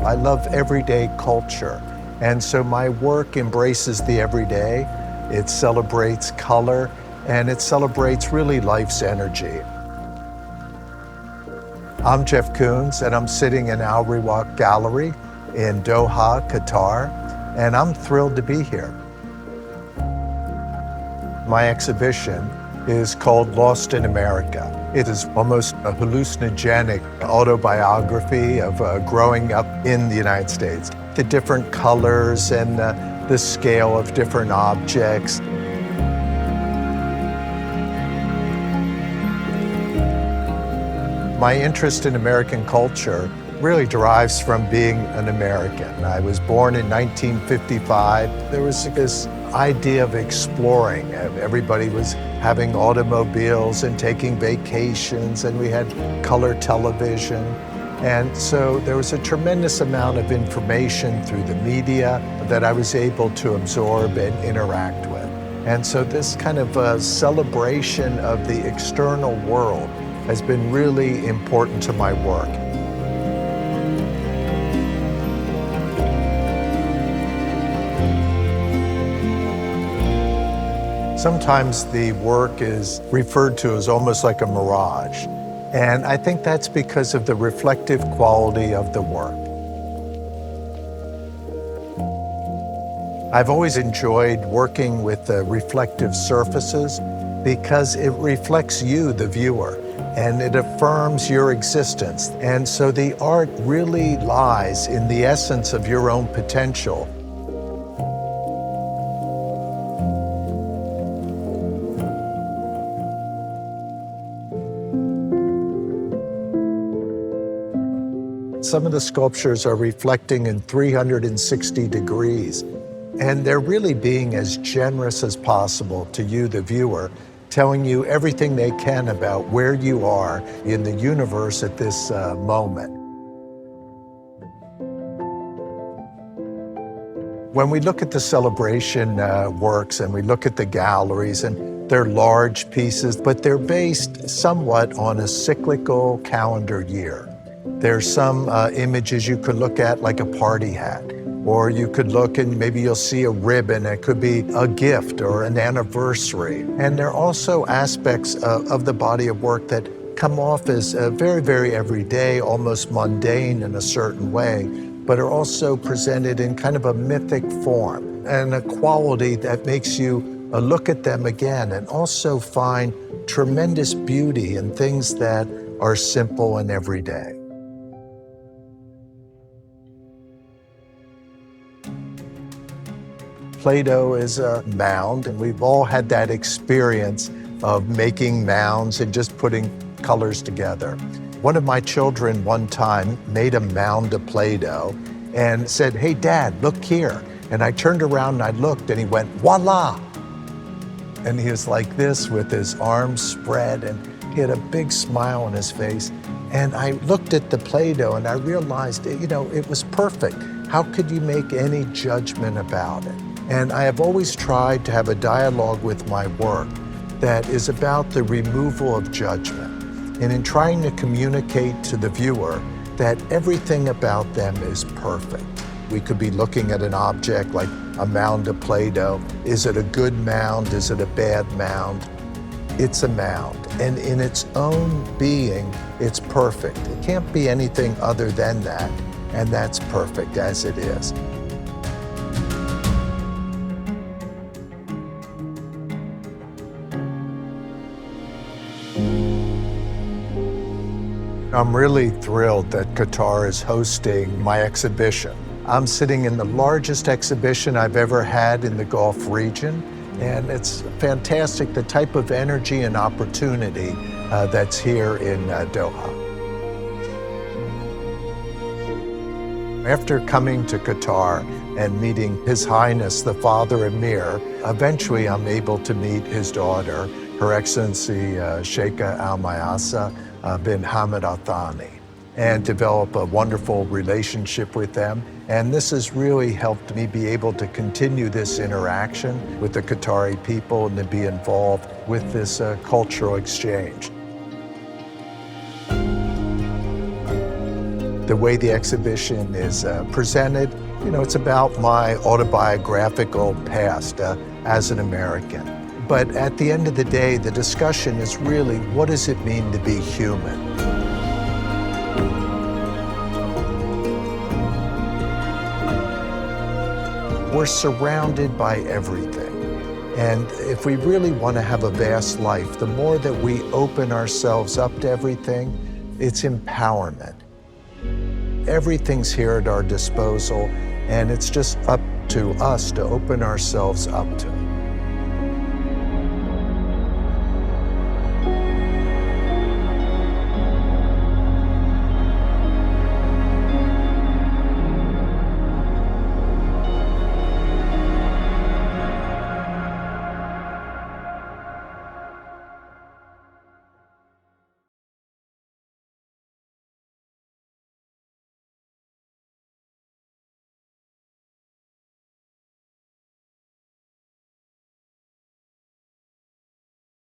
I love everyday culture. And so my work embraces the everyday. It celebrates color, and it celebrates really life's energy. I'm Jeff Koons, and I'm sitting in Riwaq Gallery in Doha, Qatar, and I'm thrilled to be here. My exhibition is called Lost in America. It is almost a hallucinogenic autobiography of growing up in the United States. The different colors and the scale of different objects. My interest in American culture really derives from being an American. I was born in 1955. There was this idea of exploring. Everybody was having automobiles and taking vacations, and we had color television. And so there was a tremendous amount of information through the media that I was able to absorb and interact with. And so this kind of celebration of the external world has been really important to my work. Sometimes the work is referred to as almost like a mirage. And I think that's because of the reflective quality of the work. I've always enjoyed working with reflective surfaces because it reflects you, the viewer, and it affirms your existence. And so the art really lies in the essence of your own potential. Some of the sculptures are reflecting in 360 degrees, and they're really being as generous as possible to you, the viewer, telling you everything they can about where you are in the universe at this moment. When we look at the celebration works and we look at the galleries, and they're large pieces, but they're based somewhat on a cyclical calendar year. There's some images you could look at like a party hat, or you could look and maybe you'll see a ribbon. It could be a gift or an anniversary. And there are also aspects of the body of work that come off as very, very everyday, almost mundane in a certain way, but are also presented in kind of a mythic form and a quality that makes you look at them again and also find tremendous beauty in things that are simple and everyday. Play-Doh is a mound, and we've all had that experience of making mounds and just putting colors together. One of my children one time made a mound of Play-Doh and said, "Hey, Dad, look here." And I turned around and I looked, and he went, "Voila!" And he was like this with his arms spread, and he had a big smile on his face. And I looked at the Play-Doh and I realized, it was perfect. How could you make any judgment about it? And I have always tried to have a dialogue with my work that is about the removal of judgment, and in trying to communicate to the viewer that everything about them is perfect. We could be looking at an object like a mound of Play-Doh. Is it a good mound? Is it a bad mound? It's a mound, and in its own being, it's perfect. It can't be anything other than that, and that's perfect as it is. I'm really thrilled that Qatar is hosting my exhibition. I'm sitting in the largest exhibition I've ever had in the Gulf region, and it's fantastic, the type of energy and opportunity that's here in Doha. After coming to Qatar and meeting His Highness the Father Emir, eventually I'm able to meet his daughter, Her Excellency Sheikha Al-Mayasa bin Hamad Al Thani, and develop a wonderful relationship with them. And this has really helped me be able to continue this interaction with the Qatari people and to be involved with this cultural exchange. the way the exhibition is presented, you know, it's about my autobiographical past as an American. But at the end of the day, the discussion is really, what does it mean to be human? We're surrounded by everything. And if we really want to have a vast life, the more that we open ourselves up to everything, it's empowerment. Everything's here at our disposal, and it's just up to us to open ourselves up to it.